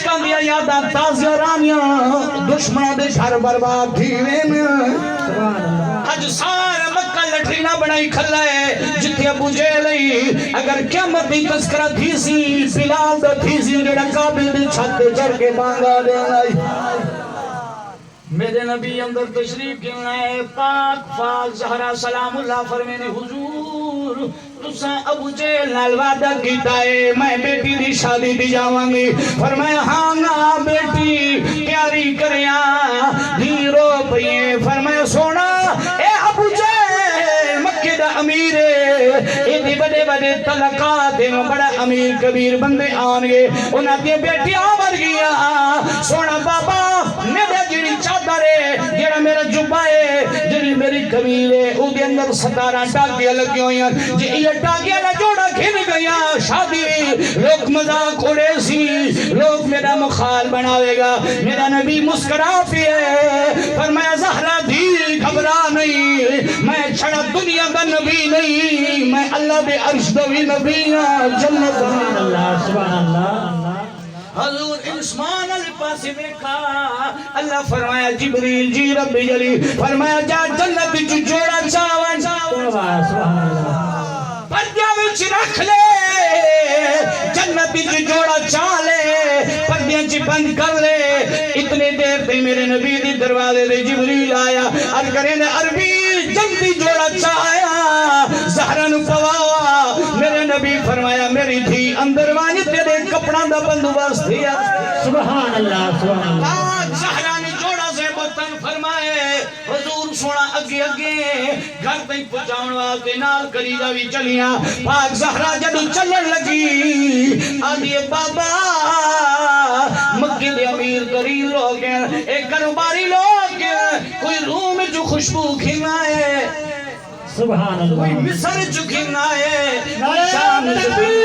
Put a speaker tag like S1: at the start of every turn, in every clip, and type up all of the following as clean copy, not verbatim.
S1: عاشقاں دیا یاداں تازیاں رانیاں دشمنوں دے گھر برباد تھیویں سبحان اللہ اج سارا مکہ لٹرینا بنائی کھلا ہے جتھے ابو جہل اگر قیامت دی تذکرہ تھی سی بلال دا تھی سی جڑا کعبے دی چھت تے چڑھ کے بانگا دینا میرے نبی اندر تشریف کیوں ہے پاک پاک زہرا سلام اللہ فرمینے حضور تساں ابو جہل نال وعدہ کیتا ہے میں بیٹی دی شادی دی جاواں گی فرمایا ہاں نا بیٹی تیاری کریاں دھیرو پئیے فرمایا سونا اے ابو جہل مکے دا امیر ہے ایدی بڑے بڑے طلقات دے بڑا امیر کبیر بندے آن گے انہاں دی بیٹی آمر گیا سونا بابا میرے جڑی چادر ہے جڑا میرا جبہ ہے جڑی میری کمیل ہے او دے اندر 17 ٹاکیاں لگی ہوئی ہیں جی یہ ٹاکیاں نہ جوڑا کھن گیا شادی لوگ مذاق اڑے سی لوگ میرا مخال بناوے گا میرا نبی مسکرا پہ فرمایا زہرا دی گھبرا نہیں میں چھڑا دنیا دا نبی نہیں میں اللہ دے عرش دا بھی نبی جنت سبحان اللہ سبحان اللہ حضور عثمان الپاسی دیکھا اللہ فرمایا جبریل جی رب جلی فرمایا جا جنت جو جوڑا چاون پردیا وچ رکھ لے جنت جو جوڑا چالے پردیا چی بند کر لے اتنے دیر تے میرے نبی دی دروازے دے جبریل آیا اور کریں عربی جنتی جوڑا چایا زہرن پواوا میرے نبی فرمایا میری تھی اندر وانی تیرے کپڑا دا بندوبست دیا سبحان اللہ سبحان اللہ زہران جوڑا سے بطن فرمائے حضور سونا اگے اگے گھر تک پہنچاؤن واسطے نال کلیجہ بھی چلیاں پاک زہرا جدو چلن لگی آدھی بابا مکہ دے امیر قریب لوگ ہیں ایک کاروباری لوگ ہیں کوئی روم جو خوشبو کھنائے سبحان اللہ کوئی مصر جو کھنائے شام نبی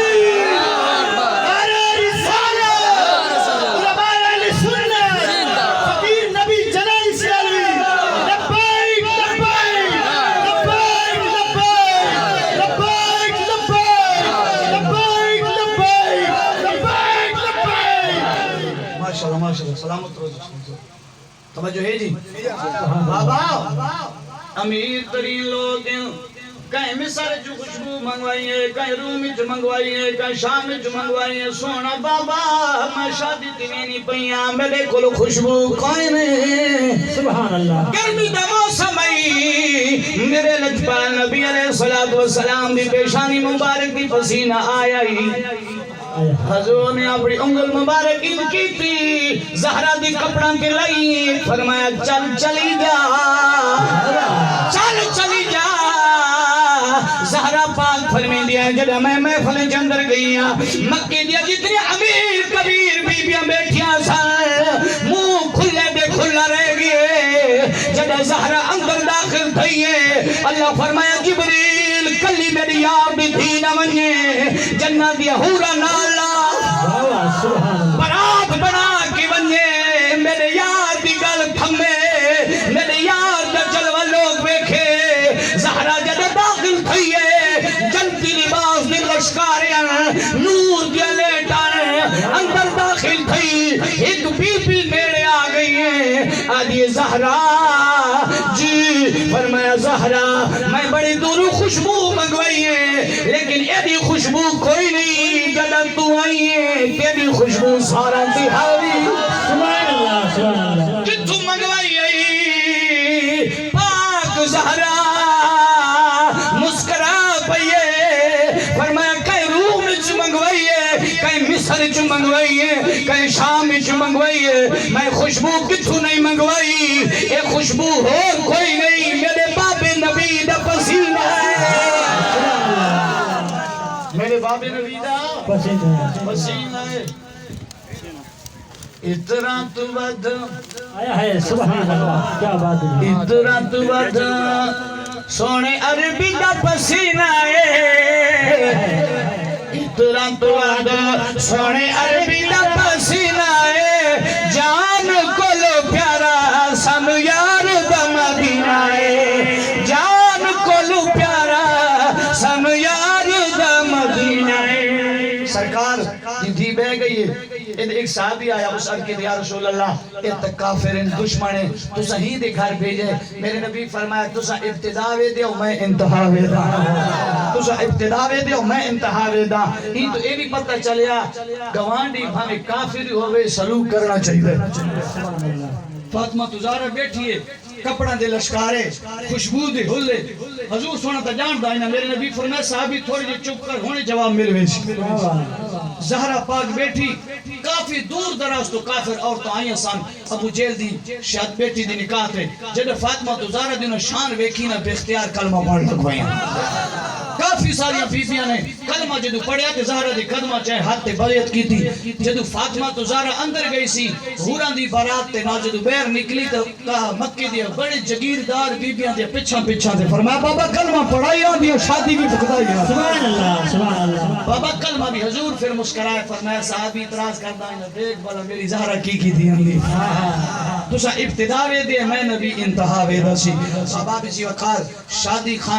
S1: سلامت روز توجہ ہے جی بابا امیر ترین لوگ ہیں کہیں مصر جو خوشبو منگوائیے کہیں رومی جو منگوائیے کہیں شام جو منگوائیے سونا بابا میں شادی دینی پہیاں میرے کلو خوشبو کوئی نہیں سبحان اللہ گرمی دا موسم آئی میرے لجپال نبی علیہ السلام دی پیشانی مبارک دی پسینہ آیا ہی حضور نے اپنی انگل مبارک ان کی تھی زہرہ دی کپڑا کے لئی فرمایا چل چلی جا چل چلی جا زہرہ پاک فرمی دیا جڑا میں محفل چندر گئی مکہ دیا جتنی امیر کبیر بیبیاں بیٹھیاں سا منہ کھلے دے کھلا رہ گئے جڑا زہرہ اندر داخل تھی اللہ فرمایا جبریل کلی میری یار بھی تھی نہ منجے جنت دیا حورا نالا برات بنا کی ونجے میرے یار دی گل تھمے میرے یار دا جلوہ لوگ بیکھے زہرہ جدہ داخل تھی جنتی لباس دی لشکاریاں نور دیا لیٹاں اندر داخل تھی ایک بی بی میرے آ گئی ہے آدھی زہرہ جی فرمایا زہرہ میں بڑی دور خوشبو منگوائی ہے لیکن ایدی خوشبو کوئی نہیں جدہ تو آئی ہے تیری خوشبو سارا دہاوی سبحان اللہ سبحان اللہ جتو منگوائی ہے پاک زہرہ مسکرا پئیے فرمایا کہیں روم چ منگوائی ہے کہیں مصر چ منگوائی ہے کہیں شام چ منگوائی ہے میں خوشبو کتھو نہیں منگوائی اے خوشبو ہو کوئی نہیں میرے باب نبی دا پسینہ ہے میرے باب نبی دا پسینہ ہے اتنا تو ود
S2: آیا ہے سبحان اللہ کیا بات ہے
S1: اتنا تو ود سونے عربی دا پسینہ ہے اتنا تو ود سونے عربی دا پسینہ ہے جان کو لو پیارا سن یار دا مدینہ ہے جان کو لو پیارا سن یار دا مدینہ ہے سرکار دی بہ گئی ہے ایک صحابی آیا اس عرض کیا یا رسول اللہ ات کافر دشمن ہے تو صحیح دے گھر بھیجے میرے نبی فرمایا تو سا ابتدا وے دیو میں انتہا وے دا تو سا ابتدا وے دیو میں انتہا وے دا ہی تو اے بھی پتہ چلیا گوانڈی بھاوے کافر ہوئے سلوک کرنا چاہیے فاطمہ تزارہ بیٹھی ہے کپڑا دے لشکارے خوشبو دے ہلے حضور سونا تا جان دائنا میرے نبی فرمایا صحابی تھوڑی جی چپ کر ہونے جواب مل ویسی زہرہ پاک بیٹھی کافی دور دراز تو کافر عورتوں آئی آسان ابو جیل دی شاید بیٹی دی نکاح تھے جب فاطمہ تزارہ دینوں شان ویکھی نا بے اختیار کلمہ پڑھ لگوائیں کافی ساریاں بیبیاں نے کلمہ جدو پڑھیا تے زہرہ دی قدمہ چاہے ہاتھ تے بیعت کی تھی جدو فاطمہ تو زہرہ اندر گئی سی حوران دی بارات تے نا جدو بیر نکلی تو کہا مکہ دی بڑے جگیردار بیبیاں دے پچھا دے فرمایا بابا کلمہ پڑھائی آن دی شادی بھی بکدائی آن
S2: سبحان اللہ سبحان اللہ
S1: بابا کلمہ بھی حضور پھر مسکرائے فرمایا صحابی اعتراض کرتا ہے دیکھ بلا میری زہرہ کی دی ہم تو سا ابتدا وے دے میں نبی انتہا وے دا سی صحابہ بھی سی وقار شادی خان